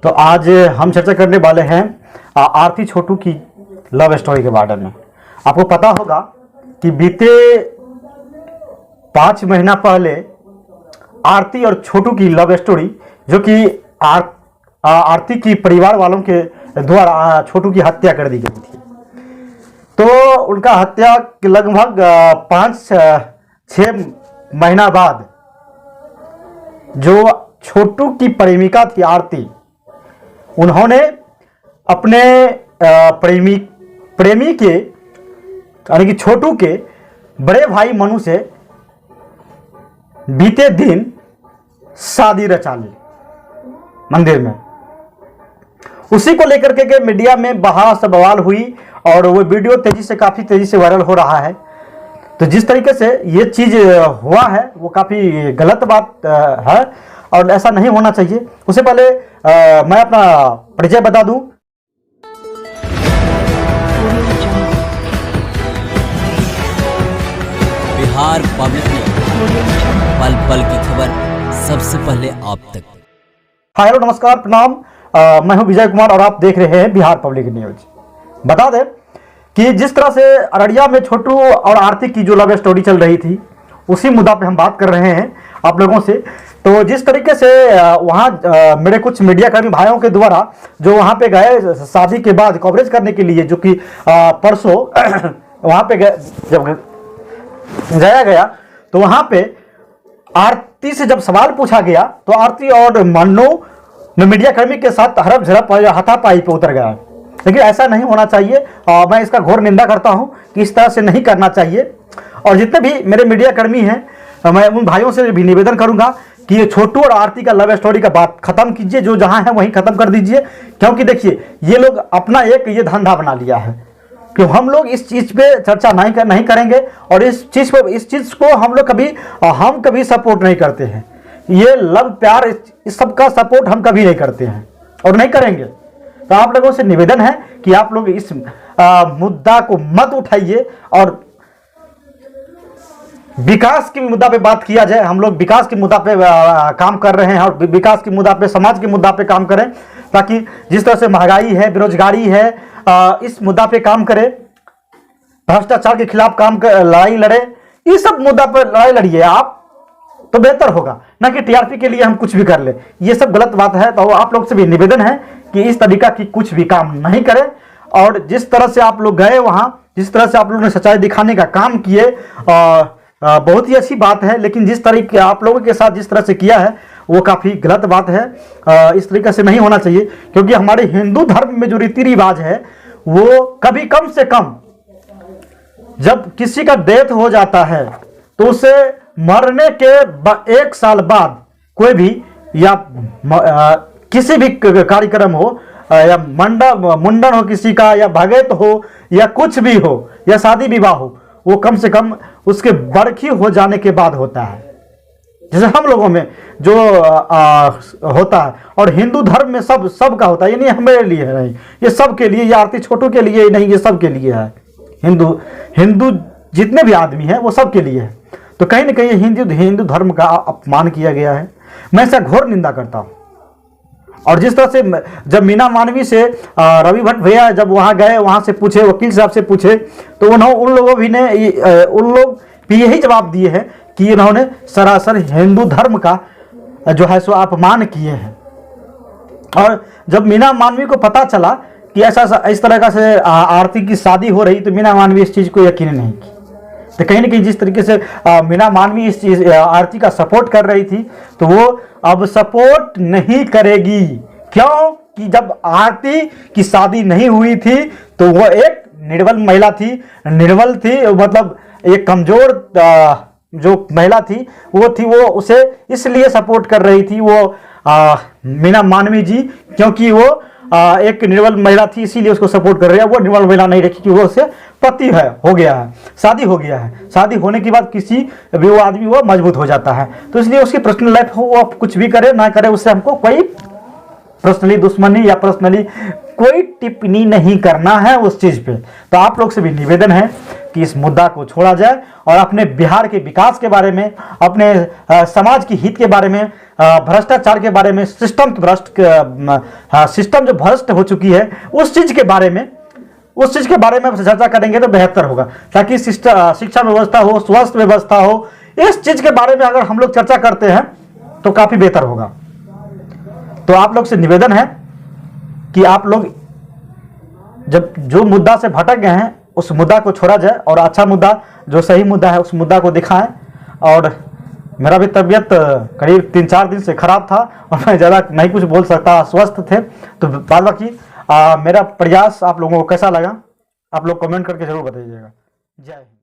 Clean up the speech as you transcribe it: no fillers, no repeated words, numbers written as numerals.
तो आज हम चर्चा करने वाले हैं आरती छोटू की लव स्टोरी के बारे में। आपको पता होगा कि बीते 5 महीना पहले आरती और छोटू की लव स्टोरी, जो कि आरती की परिवार वालों के द्वारा छोटू की हत्या कर दी गई थी। तो उनका हत्या लगभग 5-6 महीना बाद जो छोटू की प्रेमिका थी आरती, उन्होंने अपने प्रेमी के यानी कि छोटू के बड़े भाई मनु से बीते दिन शादी रचा ली मंदिर में। उसी को लेकर के मीडिया में बहस बवाल हुई और वो वीडियो काफी तेजी से वायरल हो रहा है। तो जिस तरीके से ये चीज हुआ है वो काफी गलत बात है और ऐसा नहीं होना चाहिए। उससे पहले मैं अपना परिचय बता दूं। बिहार पब्लिक पल पल की खबर सबसे पहले आप तक। हाय हेलो नमस्कार प्रणाम, मैं हूं विजय कुमार और आप देख रहे हैं बिहार पब्लिक न्यूज। बता दें कि जिस तरह से अररिया में छोटू और आरती की जो लव स्टोरी चल रही थी, उसी मुद्दा पे हम बात कर रहे हैं आप लोगों से। तो जिस तरीके से वहाँ मेरे कुछ मीडिया कर्मी भाइयों के द्वारा जो वहाँ पे गए शादी के बाद कवरेज करने के लिए, जो कि परसों वहाँ पे जब जाया गया तो वहाँ पे आरती से जब सवाल पूछा गया तो आरती और मन्नू मीडिया कर्मी के साथ हड़प झड़प हाथापाई पे उतर गया। लेकिन ऐसा नहीं होना चाहिए। मैं इसका घोर निंदा करता हूं कि इस तरह से नहीं करना चाहिए। और जितने भी मेरे मीडिया कर्मी हैं, मैं उन भाइयों से भी निवेदन करूंगा कि ये छोटू और आरती का लव स्टोरी का बात खत्म कीजिए, जो जहां है वहीं खत्म कर दीजिए। क्योंकि देखिए ये लोग अपना एक ये धंधा बना लिया है कि हम लोग इस चीज पे चर्चा नहीं करेंगे और इस चीज को हम कभी सपोर्ट नहीं करते हैं। ये लव प्यार इस सब का सपोर्ट हम कभी नहीं करते हैं और नहीं करेंगे। तो आप लोगों से निवेदन है कि आप लोग इस मुद्दा को मत उठाइए और विकास के मुद्दा पे बात किया जाए। हम लोग विकास के मुद्दा पे काम कर रहे हैं और विकास के मुद्दा पे, समाज के मुद्दा पे काम करें, ताकि जिस तरह से महंगाई है, बेरोजगारी है, इस मुद्दा पे काम करें, भ्रष्टाचार के खिलाफ लड़ाई लड़े। इस सब मुद्दा पर लड़ाई लड़िए आप, तो बेहतर होगा, ना कि टीआरपी के लिए हम कुछ भी कर ले। ये सब गलत बात है। तो आप लोग से भी निवेदन है कि इस तरीका की कुछ भी काम नहीं करें। और जिस तरह से आप लोग गए वहां, जिस तरह से आप लोगों ने सच्चाई दिखाने का काम किए, बहुत ही अच्छी बात है। लेकिन जिस तरीके आप लोगों के साथ जिस तरह से किया है वो काफी गलत बात है। इस तरीके से नहीं होना चाहिए, क्योंकि हमारे हिंदू धर्म में जो रीति रिवाज है वो कभी कम से कम जब किसी का डेथ हो जाता है तो उसे मरने के 1 साल बाद कोई भी या किसी भी कार्यक्रम हो या मुंडन हो किसी का, या भगत हो या कुछ भी हो, या शादी विवाह हो, वो कम से कम उसके बरखी हो जाने के बाद होता है। जैसे हम लोगों में जो होता है, और हिंदू धर्म में सबका होता है। ये नहीं हमारे लिए है, नहीं, ये सबके लिए, ये आरती छोटू के लिए नहीं, ये सबके लिए है। हिंदू जितने भी आदमी हैं वो सबके लिए है। तो कहीं ना कहीं हिंदू धर्म का अपमान किया गया है। मैं इसका घोर निंदा करता हूं। और जिस तरह से जब मीना मानवी से रवि भट्ट भैया जब वहां गए, वहां से पूछे, वकील साहब से पूछे, तो उन लोग भी यही जवाब दिए हैं कि इन्होंने सरासर हिंदू धर्म का जो है सो अपमान किए हैं। और जब मीना मानवी को पता चला कि इस तरह का से आरती की शादी हो रही, तो मीना मानवी इस चीज को यकीन नहीं की। तो कहीं ना कहीं जिस तरीके से मीना मानवी इस चीज आरती का सपोर्ट कर रही थी, तो वो अब सपोर्ट नहीं करेगी। क्यों? कि जब आरती की शादी नहीं हुई थी तो वो एक निर्बल महिला थी, निर्बल थी, मतलब एक कमजोर जो महिला थी वो उसे इसलिए सपोर्ट कर रही थी वो मीना मानवी जी, क्योंकि वो एक निर्बल महिला थी, इसीलिए उसको सपोर्ट कर रही है। वो निर्बल महिला नहीं रखी कि वो उससे पति है, हो गया है, शादी हो गया है। शादी होने के बाद किसी भी वो आदमी वो मजबूत हो जाता है। तो इसलिए उसकी पर्सनल लाइफ हो, वो कुछ भी करे ना करे, उससे हमको कोई पर्सनली दुश्मनी या पर्सनली कोई टिप्पणी नहीं करना है उस चीज पे। तो आप लोग से भी निवेदन है कि इस मुद्दा को छोड़ा जाए और अपने बिहार के विकास के बारे में, अपने समाज की हित के बारे में, भ्रष्टाचार के बारे में, सिस्टम जो भ्रष्ट हो चुकी है उस चीज़ के बारे में चर्चा करेंगे तो बेहतर होगा, ताकि शिक्षा व्यवस्था हो, स्वास्थ्य व्यवस्था हो, इस चीज़ के बारे में अगर हम लोग चर्चा करते हैं तो काफ़ी बेहतर होगा। तो आप लोग से निवेदन है कि आप लोग जब जो मुद्दा से भटक गए हैं उस मुद्दा को छोड़ा जाए और अच्छा मुद्दा, जो सही मुद्दा है उस मुद्दा को दिखाएं। और मेरा भी तबीयत करीब 3-4 दिन से खराब था और मैं ज़्यादा नहीं कुछ बोल सकता, अस्वस्थ थे। तो बाद बाकी मेरा प्रयास आप लोगों को कैसा लगा आप लोग कमेंट करके ज़रूर बताइएगा। जय हिंद।